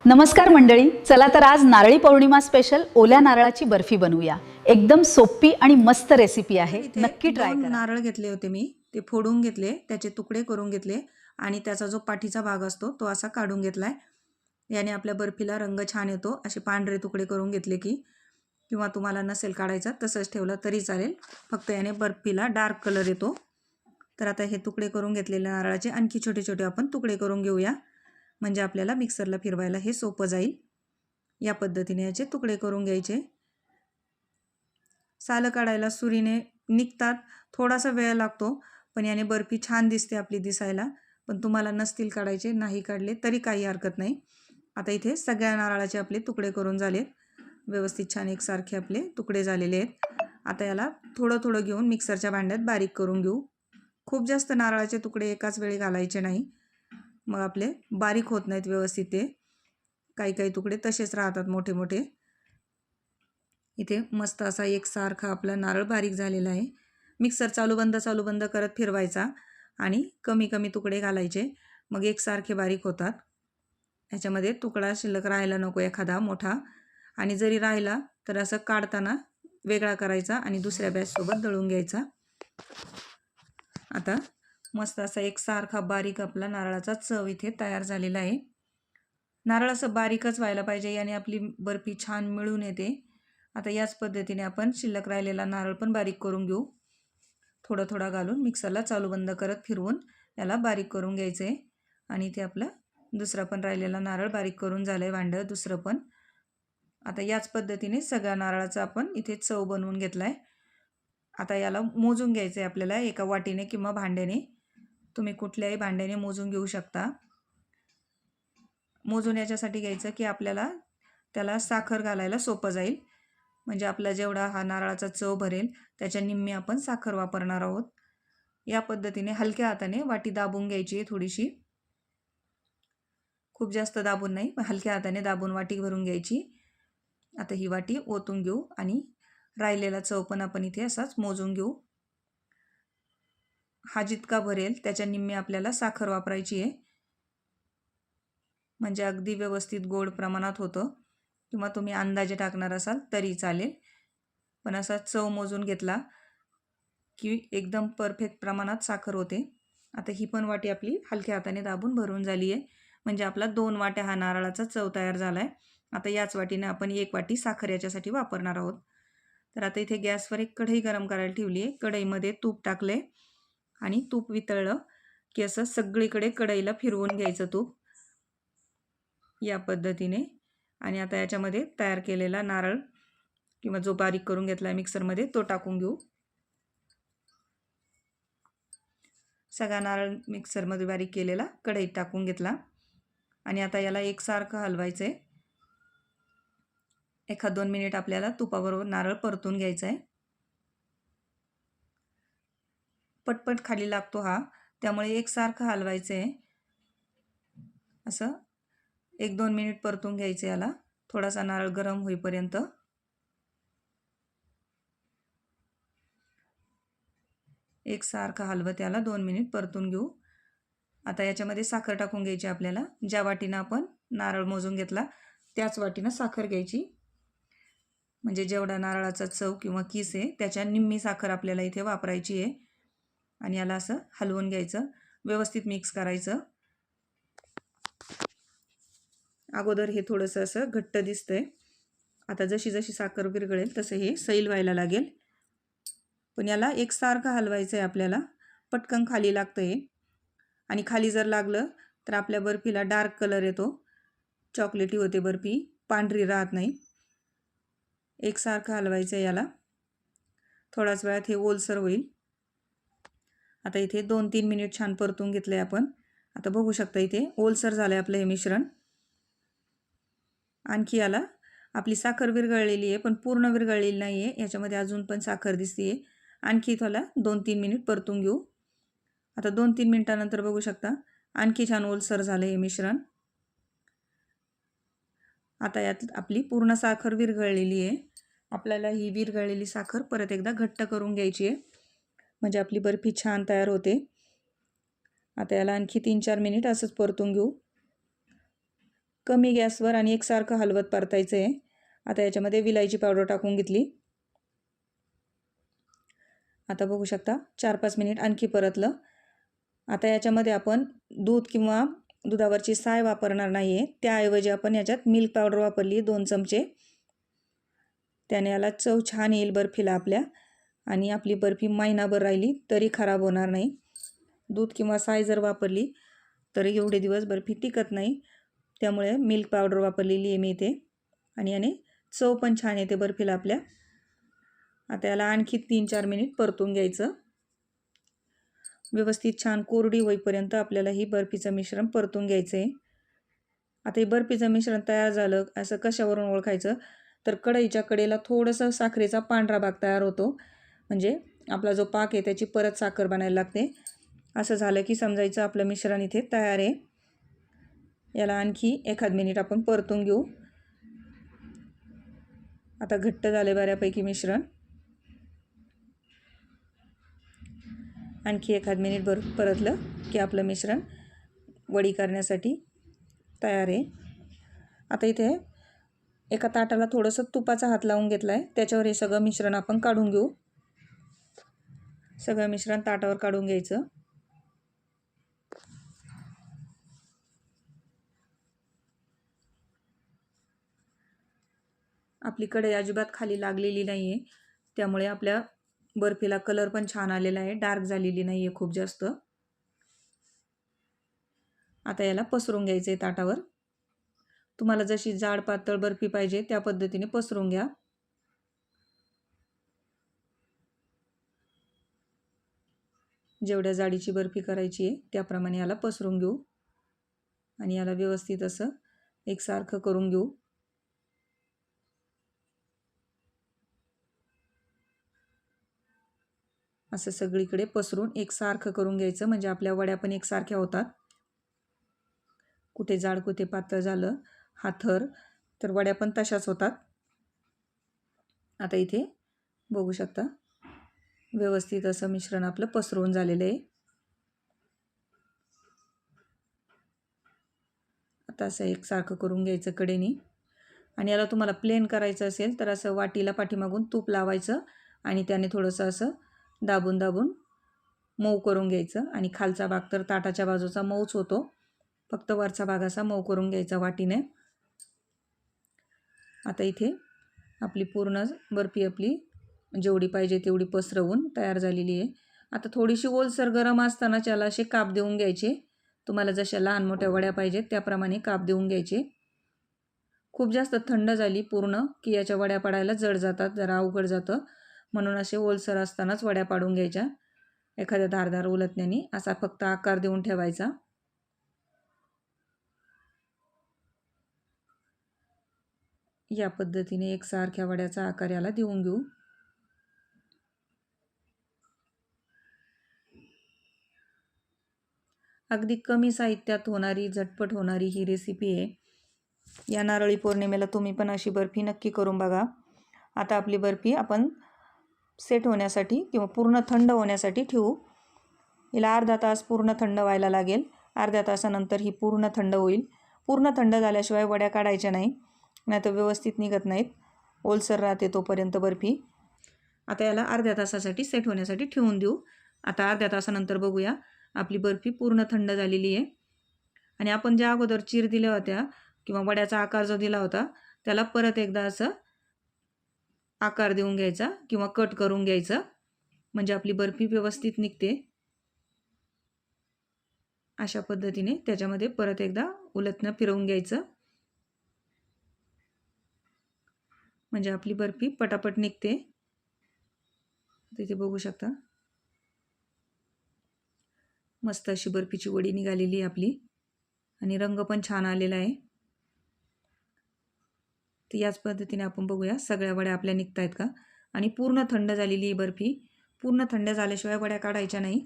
नमस्कार मंडळी, चला तर आज नारळी पौर्णिमा स्पेशल ओल्या नारळाची बर्फी बनवूया। एकदम सोपी आणि मस्त रेसिपी आहे, नक्की ट्राय करा। नारळ घेतले होते मी, ते फोडून घेतले, त्याचे तुकडे करून घेतले आणि त्याचा जो पाठीचा भाग असतो तो असा काढून घेतलाय। याने आपल्या बर्फीला रंग छान येतो। असे पांढरे तुकडे करून घेतले की, किंवा तुम्हाला नसेल काढायचा तसंच ठेवलं तरी चालेल, फक्त याने बर्फीला डार्क कलर येतो। तर आता हे तुकडे करून घेतलेले नारळाचे आणखी छोटे छोटे आपण तुकडे करून घेऊया, म्हणजे आपल्याला मिक्सरला फिरवायला हे सोपं जाईल। या पद्धतीने याचे तुकडे करून घ्यायचे। सालं काढायला सुरीने निघतात, थोडासा वेळ लागतो, पण याने बर्फी छान दिसते आपली दिसायला। पण तुम्हाला नसतील काढायचे, नाही काढले तरी काही हरकत नाही। आता इथे सगळ्या नारळाचे आपले तुकडे करून झालेत, व्यवस्थित छान एकसारखे आपले तुकडे झालेले आहेत। आता याला थोडं थोडं घेऊन मिक्सरच्या भांड्यात बारीक करून घेऊ। खूप जास्त नारळाचे तुकडे एकाच वेळी घालायचे नाही, मग आपले बारीक होत नाहीत व्यवस्थित। ते काही काही तुकडे तसेच राहतात मोठे मोठे। इथे मस्त असा एकसारखा आपला नारळ बारीक झालेला आहे। मिक्सर चालू बंद करत फिरवायचा आणि कमी कमी तुकडे घालायचे, मग एकसारखे बारीक होतात। ह्याच्यामध्ये तुकडा शिल्लक राहायला नको एखादा मोठा, आणि जरी राहिला तर असं काढताना वेगळा करायचा आणि दुसऱ्या बॅचसोबत दळून घ्यायचा। आता मस्त असा एकसारखा बारीक आपला नारळाचा चव इथे तयार झालेला आहे। नारळ असं बारीकच व्हायला पाहिजे, याने आपली बर्फी छान मिळून येते। आता याच पद्धतीने आपण शिल्लक राहिलेला नारळ पण बारीक करून घेऊ। थोडा थोडा घालून मिक्सरला चालू बंद करत फिरवून याला बारीक करून घ्यायचं आहे। आणि इथे आपला दुसरा पण राहिलेला नारळ बारीक करून झालंय भांडं दुसरं पण। आता याच पद्धतीने सगळ्या नारळाचा आपण इथे चव बनवून घेतलाय। आता याला मोजून घ्यायचं आहे आपल्याला एका वाटीने किंवा भांड्याने। तुम्ही कुठल्याही भांड्याने मोजून घेऊ शकता। मोजून याच्यासाठी घ्यायचं की आपल्याला त्याला साखर घालायला सोपं जाईल, म्हणजे आपला जेवढा हा नारळाचा चव भरेल त्याच्या निम्मी आपण साखर वापरणार आहोत। या पद्धतीने हलक्या हाताने वाटी दाबून घ्यायची आहे थोडीशी, खूप जास्त दाबून नाही, हलक्या हाताने दाबून वाटी भरून घ्यायची। आता ही वाटी ओतून घेऊ आणि राहिलेला चव पण आपण इथे असाच मोजून घेऊ। हा जितका भरेल त्याच्या निम्मी आपल्याला साखर वापरायची आहे, म्हणजे अगदी व्यवस्थित गोड प्रमाणात होतं, किंवा तुम्ही अंदाजे टाकणार असाल तरी चालेल, पण असा चव मोजून घेतला की एकदम परफेक्ट प्रमाणात साखर होते। आता ही पण वाटी आपली हलक्या हाताने दाबून भरून झाली आहे, म्हणजे आपला 2 वाट्या हा नारळाचा चव तयार झाला आहे। आता याच वाटीने आपण 1 वाटी साखर याच्यासाठी वापरणार आहोत। तर आता इथे गॅसवर एक कढई गरम करायला ठेवली आहे। कढईमध्ये तूप टाकले आणि तूप वितळलं की असं सगळीकडे कढईला फिरवून घ्यायचं तूप, या पद्धतीने। आणि आता याच्यामध्ये तयार केलेला नारळ किंवा जो बारीक करून घेतला मिक्सरमध्ये तो टाकून घेऊ। सगळा नारळ मिक्सरमध्ये बारीक केलेला कढईत टाकून घेतला आणि आता याला एकसारखं हलवायचं आहे। 1-2 मिनिट आपल्याला तुपाबरोबर नारळ परतून घ्यायचा आहे। पटपट खाली लागतो हा, त्यामुळे एकसारखं हलवायचं आहे। असं 1-2 मिनिट परतून घ्यायचं याला, थोडासा नारळ गरम होईपर्यंत। एकसारखं हलवत याला 2 मिनिट परतून घेऊ। आता याच्यामध्ये साखर टाकून घ्यायची आपल्याला। ज्या वाटीनं आपण नारळ मोजून घेतला त्याच वाटीनं साखर घ्यायची, म्हणजे जेवढा नारळाचा चव किंवा किस आहे त्याच्या निम्मी साखर आपल्याला इथे वापरायची आहे। आणि याला असं हलवून घ्यायचं, व्यवस्थित मिक्स करायचं। अगोदर हे थोडंसं असं घट्ट दिसतंय, आता जशी जशी साखर विरघळेल तसं हे सैल व्हायला लागेल, पण याला एकसारखं हलवायचं आहे आपल्याला। पटकन खाली लागतं हे, आणि खाली जर लागलं तर आपल्या बर्फीला डार्क कलर येतो, चॉकलेटी होते बर्फी, पांढरी राहत नाही। एकसारखं हलवायचं आहे याला, थोड्याच वेळात हे ओलसर होईल। आता इथे 2-3 मिनिट छान परतून घेतले आपण। आता बघू शकता इथे ओलसर झालं आहे आपलं हे मिश्रण। आणखी याला आपली साखर विरघळलेली आहे, पण पूर्ण विरघळलेली नाही आहे, याच्यामध्ये अजून पण साखर दिसते आहे। आणखी त्याला 2-3 मिनिट परतून घेऊ। आता 2-3 मिनिटानंतर बघू शकता आणखी छान ओलसर झालं हे मिश्रण। आता यात आपली पूर्ण साखर विरघळलेली आहे। आपल्याला ही विरघळलेली साखर परत एकदा घट्ट करून घ्यायची आहे, म्हणजे आपली बर्फी छान तयार होते। आता याला आणखी 3-4 मिनिट असंच परतून घेऊ। कमी गॅसवर आणि एकसारखं हलवत परतायचं आहे. आता याच्यामध्ये विलायची पावडर टाकून घेतली. आता बघू शकता 4-5 मिनिट आणखी परतलं. आता याच्यामध्ये आपण दूध किंवा दुधावरची साय वापरणार नाही आहे. त्याऐवजी आपण याच्यात मिल्क पावडर वापरली 2 चमचे. त्याने याला चव छान येईल बर्फीला आपल्या, आणि आपली बर्फी महिनाभर राहिली तरी खराब होणार नाही. दूध किंवा साय जर वापरली तर एवढे दिवस बर्फी टिकत नाही. त्यामुळे मिल्क पावडर वापरलेली आहे मी इथे, आणि याने चव पण छान येते बर्फीला आपल्या. आता याला आणखी 3-4 मिनिट परतून घ्यायचं. व्यवस्थित छान कोरडी होईपर्यंत आपल्याला ही बर्फीचं मिश्रण परतून घ्यायचं आहे. आता हे बर्फीचं मिश्रण तयार झालं असं कशावरून ओळखायचं, तर कढईच्या कडेला थोडंसं साखरेचा पांढरा भाग तयार होतो. म्हणजे आपला जो पाक आहे त्याची परत साखर बनायला लागते. असं झालं की समजायचं आपलं मिश्रण इथे तयार आहे. याला आणखी 1 मिनिट आपण परतून घेऊ. आता घट्ट झाले बऱ्यापैकी मिश्रण. आणखी 1 मिनिट परतलं की आपलं मिश्रण वडी करण्यासाठी तयार आहे. आता इथे एका ताटाला थोडंसं तुपाचा हात लावून घेतला आहे. त्याच्यावर हे सगळं मिश्रण आपण काढून घेऊ. सगळं मिश्रण ताटावर काढून घ्यायचं. आपली कढई अजिबात खाली लागलेली नाही आहे, त्यामुळे आपल्या बर्फीला कलर पण छान आलेला आहे. डार्क झालेली नाही आहे खूप जास्त. आता याला पसरून घ्यायचं आहे ताटावर. तुम्हाला जशी जाड पातळ बर्फी पाहिजे त्या पद्धतीने पसरून घ्या. जेवढ्या जाडीची बर्फी करायची आहे त्याप्रमाणे याला पसरून घेऊ, आणि याला व्यवस्थित असं एकसारखं करून घेऊ. असं सगळीकडे पसरून एकसारखं करून घ्यायचं, म्हणजे आपल्या वड्या पण एकसारख्या होतात. कुठे जाड कुठे पातळ झालं हा थर तर वड्या पण तशाच होतात. आता इथे बघू शकता व्यवस्थित असं मिश्रण आपलं पसरवून झालेलं आहे. आता असं एकसारखं करून घ्यायचं कडेनी, आणि याला तुम्हाला प्लेन करायचं असेल तर असं वाटीला पाठीमागून तूप लावायचं आणि त्याने थोडंसं असं दाबून दाबून मऊ करून घ्यायचं. आणि खालचा भाग तर ताटाच्या बाजूचा मऊच होतो, फक्त वरचा भाग असा मऊ करून घ्यायचा वाटीने. आता इथे आपली पूर्ण बर्फी आपली जेवढी पाहिजे तेवढी पसरवून तयार झालेली आहे. आता थोडीशी ओलसर गरम असताना त्याला असे काप देऊन घ्यायचे. तुम्हाला जशा लहान मोठ्या वड्या पाहिजेत त्याप्रमाणे काप देऊन घ्यायचे. खूप जास्त थंड झाली पूर्ण की याच्या वड्या पाडायला जड जातात, जरा अवघड जातं. म्हणून असे ओलसर असतानाच वड्या पाडून घ्यायच्या. एखाद्या धारदार उलटण्याने असा फक्त आकार देऊन ठेवायचा. या पद्धतीने एकसारख्या वड्याचा आकार याला देऊन घेऊ. अगदी कमी साहित्यात होणारी झटपट होणारी ही रेसिपी आहे. या नारळी पौर्णिमेला तुम्ही पण अशी बर्फी नक्की करून बघा. आता आपली बर्फी आपण सेट होण्यासाठी किंवा पूर्ण थंड होण्यासाठी ठेवू. हिला अर्धा तास पूर्ण थंड व्हायला लागेल. अर्ध्या तासानंतर ही पूर्ण थंड होईल. पूर्ण थंड झाल्याशिवाय वड्या काढायच्या नाही, नाहीतर व्यवस्थित निघत नाहीत. ओलसर राहते तोपर्यंत बर्फी. आता याला अर्ध्या तासासाठी सेट होण्यासाठी ठेवून देऊ. आता अर्ध्या तासानंतर बघूया आपली बर्फी पूर्ण थंड झालेली आहे. आणि आपण ज्या अगोदर चीर दिल्या होत्या किंवा वड्याचा आकार जो दिला होता त्याला परत एकदा असं आकार देऊन घ्यायचा किंवा कट करून घ्यायचं, म्हणजे आपली बर्फी व्यवस्थित निघते. अशा पद्धतीने त्याच्यामध्ये परत एकदा उलटणं फिरवून घ्यायचं, म्हणजे आपली बर्फी पटापट निघते. तिथे बघू शकता मस्त अशी बर्फीची वडी निघालेली आहे आपली, आणि रंग पण छान आलेला आहे. तर याच पद्धतीने आपण बघूया सगळ्या वड्या आपल्या निघत आहेत का. आणि पूर्ण थंड झालेली ही बर्फी. पूर्ण थंड झाल्याशिवाय वड्या काढायच्या नाही.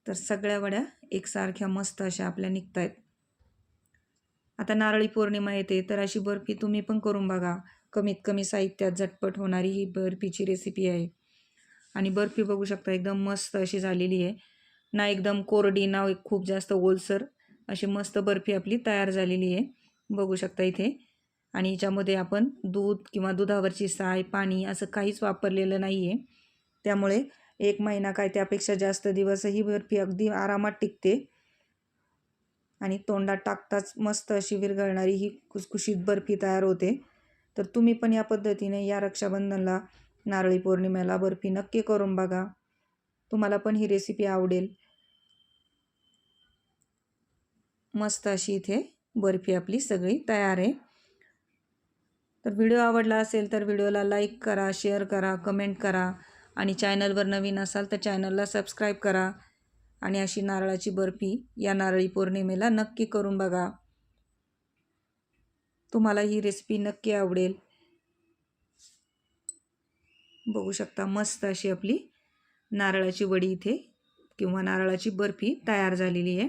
तर सगळ्या वड्या एकसारख्या मस्त अशा आपल्या निघत आहेत. आता नारळी पौर्णिमा येते तर अशी बर्फी तुम्ही पण करून बघा. कमीत कमी साहित्यात झटपट होणारी ही बर्फीची रेसिपी आहे. आणि बर्फी बघू शकता एकदम मस्त अशी झालेली आहे ना, एकदम कोरडी ना खूप जास्त ओलसर. अशी मस्त बर्फी आपली तयार झालेली आहे, बघू शकता इथे. आणि याच्यामध्ये आपण दूध किंवा दुधावरची साय, पाणी असं काहीच वापरलेलं नाही आहे. त्यामुळे 1 महिना काय त्यापेक्षा जास्त दिवस ही बर्फी अगदी आरामात टिकते. आणि तोंडात टाकताच मस्त अशी विरघळणारी ही खुसखुशीत बर्फी तयार होते. तर तुम्ही पण या पद्धतीने या रक्षाबंधनला, नारळी पौर्णिमेला बर्फी नक्की करून बघा. तुम्हाला पण ही रेसिपी आवडेल. मस्त अशी इथे बर्फी आपली सगळी तयार आहे. तर व्हिडिओ आवडला असेल तर व्हिडिओला लाईक करा, शेअर करा, कमेंट करा आणि चॅनलवर नवीन असाल तर चॅनलला सबस्क्राईब करा. आणि अशी नारळाची बर्फी या नारळी पौर्णिमेला नक्की करून बघा. तुम्हाला ही रेसिपी नक्की आवडेल. बघू शकता मस्त अशी आपली नारळाची वडी इथे किंवा नारळाची बर्फी तयार झालेली आहे.